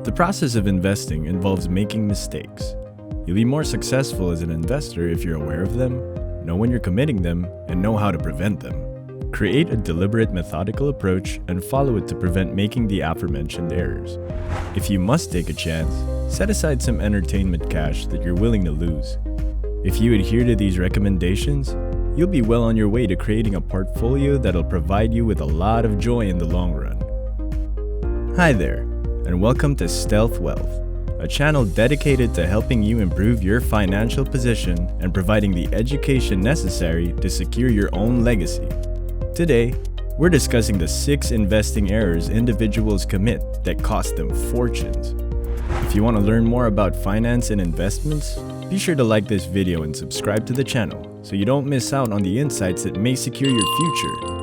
The process of investing involves making mistakes. You'll be more successful as an investor if you're aware of them, know when you're committing them, and know how to prevent them. Create a deliberate, methodical approach and follow it to prevent making the aforementioned errors. If you must take a chance, set aside some entertainment cash that you're willing to lose. If you adhere to these recommendations, you'll be well on your way to creating a portfolio that'll provide you with a lot of joy in the long run. Hi there, and welcome to Stealth Wealth, a channel dedicated to helping you improve your financial position and providing the education necessary to secure your own legacy. Today, we're discussing the 6 investing errors individuals commit that cost them fortunes. If you want to learn more about finance and investments, be sure to like this video and subscribe to the channel so you don't miss out on the insights that may secure your future.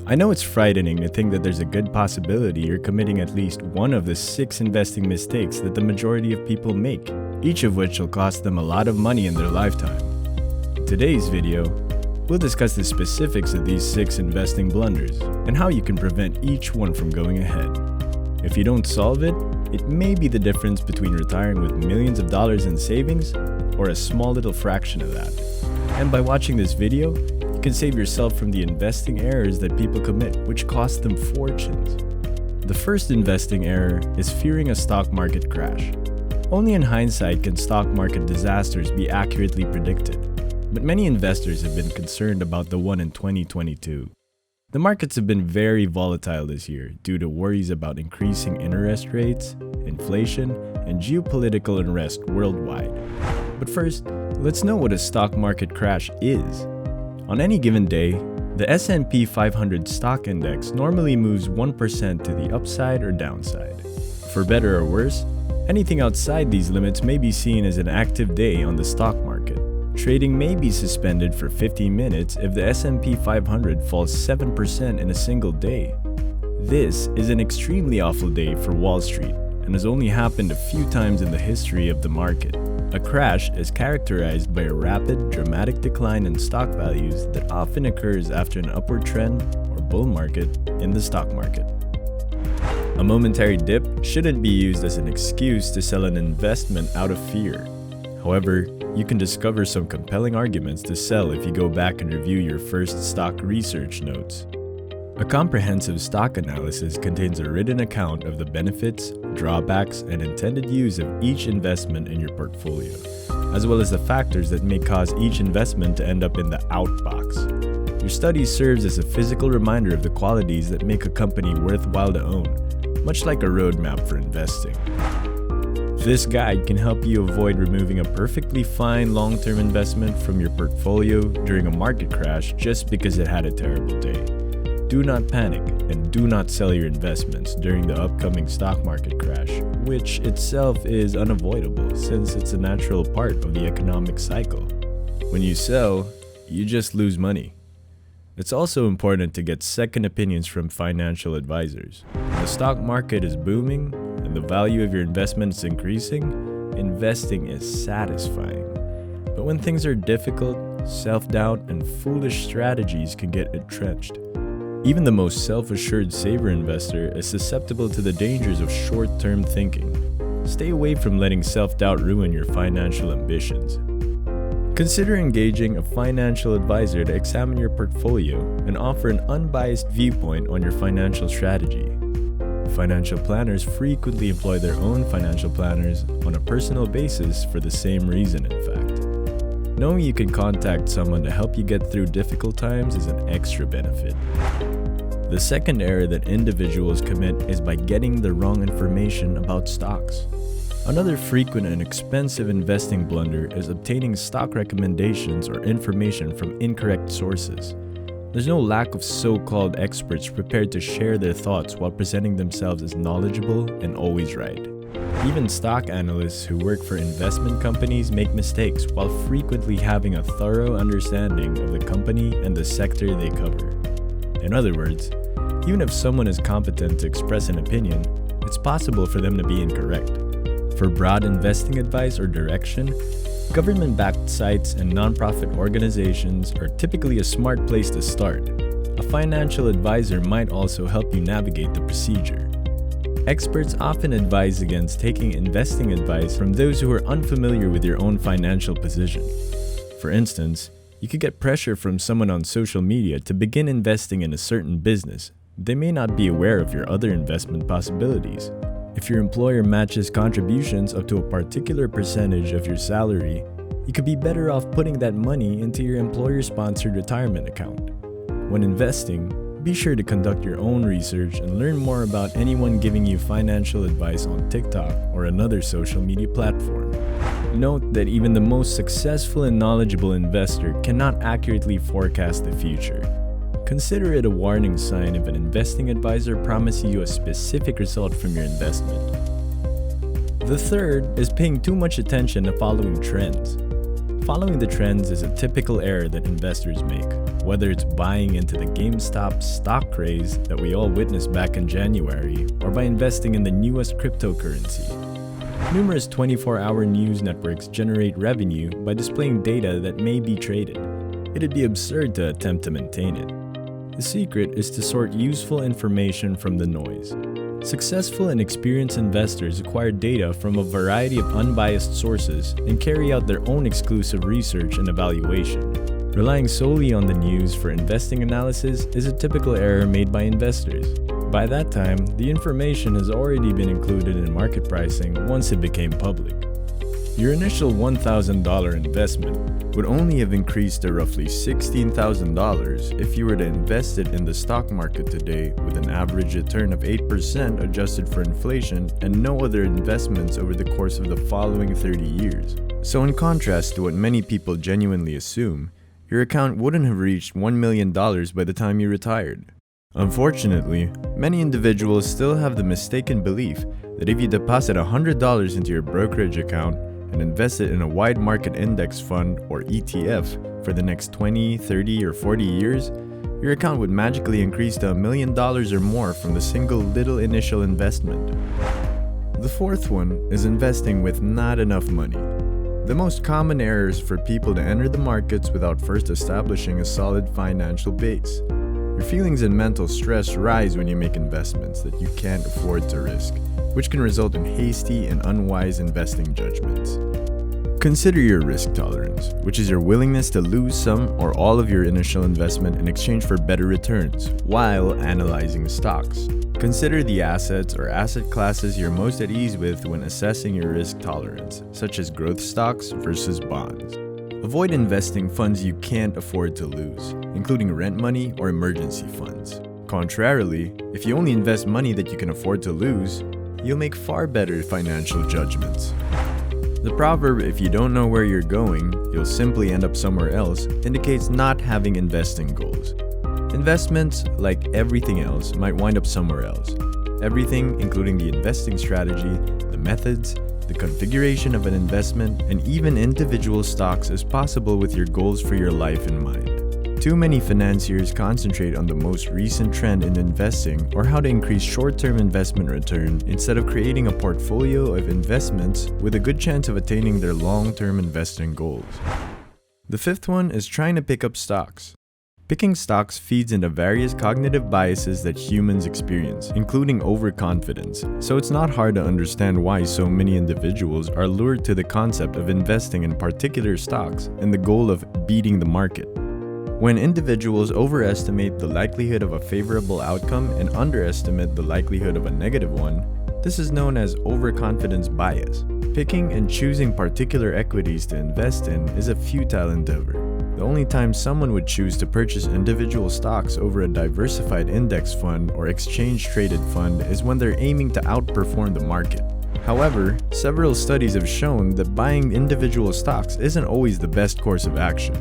I know it's frightening to think that there's a good possibility you're committing at least one of the 6 investing mistakes that the majority of people make, each of which will cost them a lot of money in their lifetime. In today's video, we'll discuss the specifics of these 6 investing blunders and how you can prevent each one from going ahead. If you don't solve it, it may be the difference between retiring with millions of dollars in savings or a small little fraction of that. And by watching this video, you can save yourself from the investing errors that people commit, which cost them fortunes. The first investing error is fearing a stock market crash. Only in hindsight can stock market disasters be accurately predicted, but many investors have been concerned about the one in 2022. The markets have been very volatile this year due to worries about increasing interest rates, inflation, and geopolitical unrest worldwide. But first, let's know what a stock market crash is. On any given day, the S&P 500 stock index normally moves 1% to the upside or downside. For better or worse, anything outside these limits may be seen as an active day on the stock market. Trading may be suspended for 15 minutes if the S&P 500 falls 7% in a single day. This is an extremely awful day for Wall Street and has only happened a few times in the history of the market. A crash is characterized by a rapid, dramatic decline in stock values that often occurs after an upward trend or bull market in the stock market. A momentary dip shouldn't be used as an excuse to sell an investment out of fear. However, you can discover some compelling arguments to sell if you go back and review your first stock research notes. A comprehensive stock analysis contains a written account of the benefits, drawbacks, and intended use of each investment in your portfolio, as well as the factors that may cause each investment to end up in the out box. Your study serves as a physical reminder of the qualities that make a company worthwhile to own, much like a roadmap for investing. This guide can help you avoid removing a perfectly fine long-term investment from your portfolio during a market crash just because it had a terrible day. Do not panic and do not sell your investments during the upcoming stock market crash, which itself is unavoidable since it's a natural part of the economic cycle. When you sell, you just lose money. It's also important to get second opinions from financial advisors. When the stock market is booming and the value of your investment is increasing, investing is satisfying. But when things are difficult, self-doubt and foolish strategies can get entrenched. Even the most self-assured saver investor is susceptible to the dangers of short-term thinking. Stay away from letting self-doubt ruin your financial ambitions. Consider engaging a financial advisor to examine your portfolio and offer an unbiased viewpoint on your financial strategy. Financial planners frequently employ their own financial planners on a personal basis for the same reason, in fact. Knowing you can contact someone to help you get through difficult times is an extra benefit. The second error that individuals commit is by getting the wrong information about stocks. Another frequent and expensive investing blunder is obtaining stock recommendations or information from incorrect sources. There's no lack of so-called experts prepared to share their thoughts while presenting themselves as knowledgeable and always right. Even stock analysts who work for investment companies make mistakes while frequently having a thorough understanding of the company and the sector they cover. In other words, even if someone is competent to express an opinion, it's possible for them to be incorrect. For broad investing advice or direction, government-backed sites and nonprofit organizations are typically a smart place to start. A financial advisor might also help you navigate the procedure. Experts often advise against taking investing advice from those who are unfamiliar with your own financial position. For instance, you could get pressure from someone on social media to begin investing in a certain business. They may not be aware of your other investment possibilities. If your employer matches contributions up to a particular percentage of your salary, you could be better off putting that money into your employer-sponsored retirement account. When investing, be sure to conduct your own research and learn more about anyone giving you financial advice on TikTok or another social media platform. Note that even the most successful and knowledgeable investor cannot accurately forecast the future. Consider it a warning sign if an investing advisor promises you a specific result from your investment. The third is paying too much attention to following trends. Following the trends is a typical error that investors make, whether it's buying into the GameStop stock craze that we all witnessed back in January, or by investing in the newest cryptocurrency. Numerous 24-hour news networks generate revenue by displaying data that may be traded. It'd be absurd to attempt to maintain it. The secret is to sort useful information from the noise. Successful and experienced investors acquire data from a variety of unbiased sources and carry out their own exclusive research and evaluation. Relying solely on the news for investing analysis is a typical error made by investors. By that time, the information has already been included in market pricing once it became public. Your initial $1,000 investment would only have increased to roughly $16,000 if you were to invest it in the stock market today with an average return of 8% adjusted for inflation and no other investments over the course of the following 30 years. So in contrast to what many people genuinely assume, your account wouldn't have reached $1 million by the time you retired. Unfortunately, many individuals still have the mistaken belief that if you deposit $100 into your brokerage account and invest it in a wide market index fund or ETF for the next 20, 30, or 40 years, your account would magically increase to $1 million or more from the single little initial investment. The fourth one is investing with not enough money. The most common errors for people to enter the markets without first establishing a solid financial base. Your feelings and mental stress rise when you make investments that you can't afford to risk, which can result in hasty and unwise investing judgments. Consider your risk tolerance, which is your willingness to lose some or all of your initial investment in exchange for better returns, while analyzing stocks. Consider the assets or asset classes you're most at ease with when assessing your risk tolerance, such as growth stocks versus bonds. Avoid investing funds you can't afford to lose, including rent money or emergency funds. Contrarily, if you only invest money that you can afford to lose, you'll make far better financial judgments. The proverb, "if you don't know where you're going, you'll simply end up somewhere else," indicates not having investing goals. Investments, like everything else, might wind up somewhere else. Everything, including the investing strategy, the methods, the configuration of an investment, and even individual stocks is possible with your goals for your life in mind. Too many financiers concentrate on the most recent trend in investing or how to increase short-term investment return instead of creating a portfolio of investments with a good chance of attaining their long-term investing goals. The fifth one is trying to pick up stocks. Picking stocks feeds into various cognitive biases that humans experience, including overconfidence, so it's not hard to understand why so many individuals are lured to the concept of investing in particular stocks and the goal of beating the market. When individuals overestimate the likelihood of a favorable outcome and underestimate the likelihood of a negative one, this is known as overconfidence bias. Picking and choosing particular equities to invest in is a futile endeavor. The only time someone would choose to purchase individual stocks over a diversified index fund or exchange-traded fund is when they're aiming to outperform the market. However, several studies have shown that buying individual stocks isn't always the best course of action.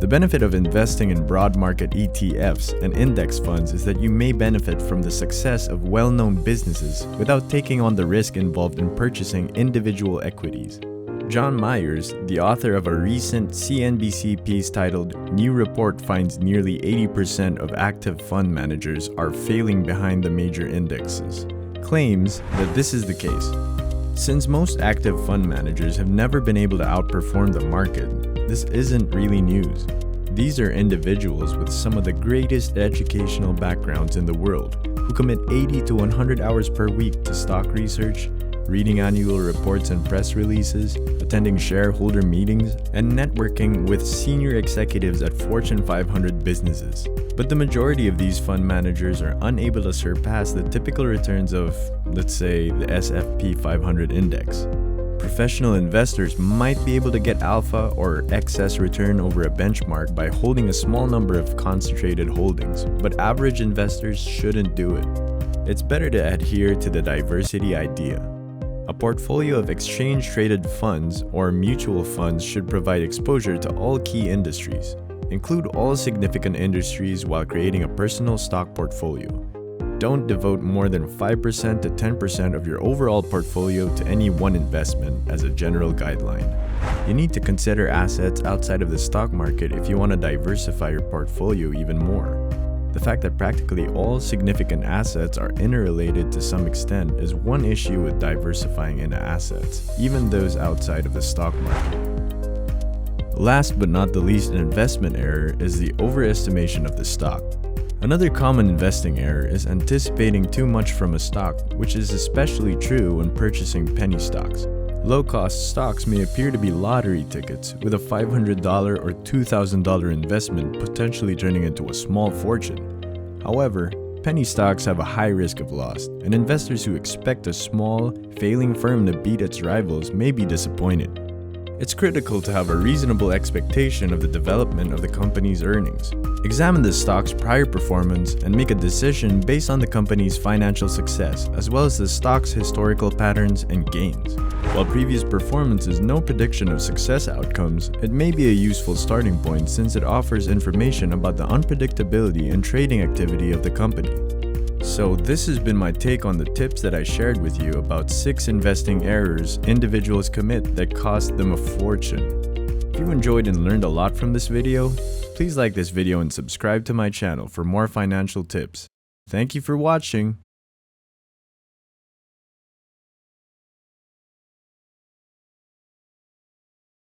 The benefit of investing in broad market ETFs and index funds is that you may benefit from the success of well-known businesses without taking on the risk involved in purchasing individual equities. John Myers, the author of a recent CNBC piece titled "New Report Finds Nearly 80% of Active Fund Managers Are Failing Behind the Major Indexes," claims that this is the case. Since most active fund managers have never been able to outperform the market, this isn't really news. These are individuals with some of the greatest educational backgrounds in the world, who commit 80 to 100 hours per week to stock research, reading annual reports and press releases, attending shareholder meetings, and networking with senior executives at Fortune 500 businesses. But the majority of these fund managers are unable to surpass the typical returns of, let's say, the S&P 500 index. Professional investors might be able to get alpha or excess return over a benchmark by holding a small number of concentrated holdings, but average investors shouldn't do it. It's better to adhere to the diversity idea. A portfolio of exchange-traded funds or mutual funds should provide exposure to all key industries. Include all significant industries while creating a personal stock portfolio. Don't devote more than 5% to 10% of your overall portfolio to any one investment as a general guideline. You need to consider assets outside of the stock market if you want to diversify your portfolio even more. The fact that practically all significant assets are interrelated to some extent is one issue with diversifying into assets, even those outside of the stock market. Last but not the least, an investment error is the overestimation of the stock. Another common investing error is anticipating too much from a stock, which is especially true when purchasing penny stocks. Low-cost stocks may appear to be lottery tickets, with a $500 or $2,000 investment potentially turning into a small fortune. However, penny stocks have a high risk of loss, and investors who expect a small, failing firm to beat its rivals may be disappointed. It's critical to have a reasonable expectation of the development of the company's earnings. Examine the stock's prior performance and make a decision based on the company's financial success, as well as the stock's historical patterns and gains. While previous performance is no prediction of success outcomes, it may be a useful starting point since it offers information about the unpredictability and trading activity of the company. So this has been my take on the tips that I shared with you about 6 investing errors individuals commit that cost them a fortune. If you enjoyed and learned a lot from this video, please like this video and subscribe to my channel for more financial tips. Thank you for watching.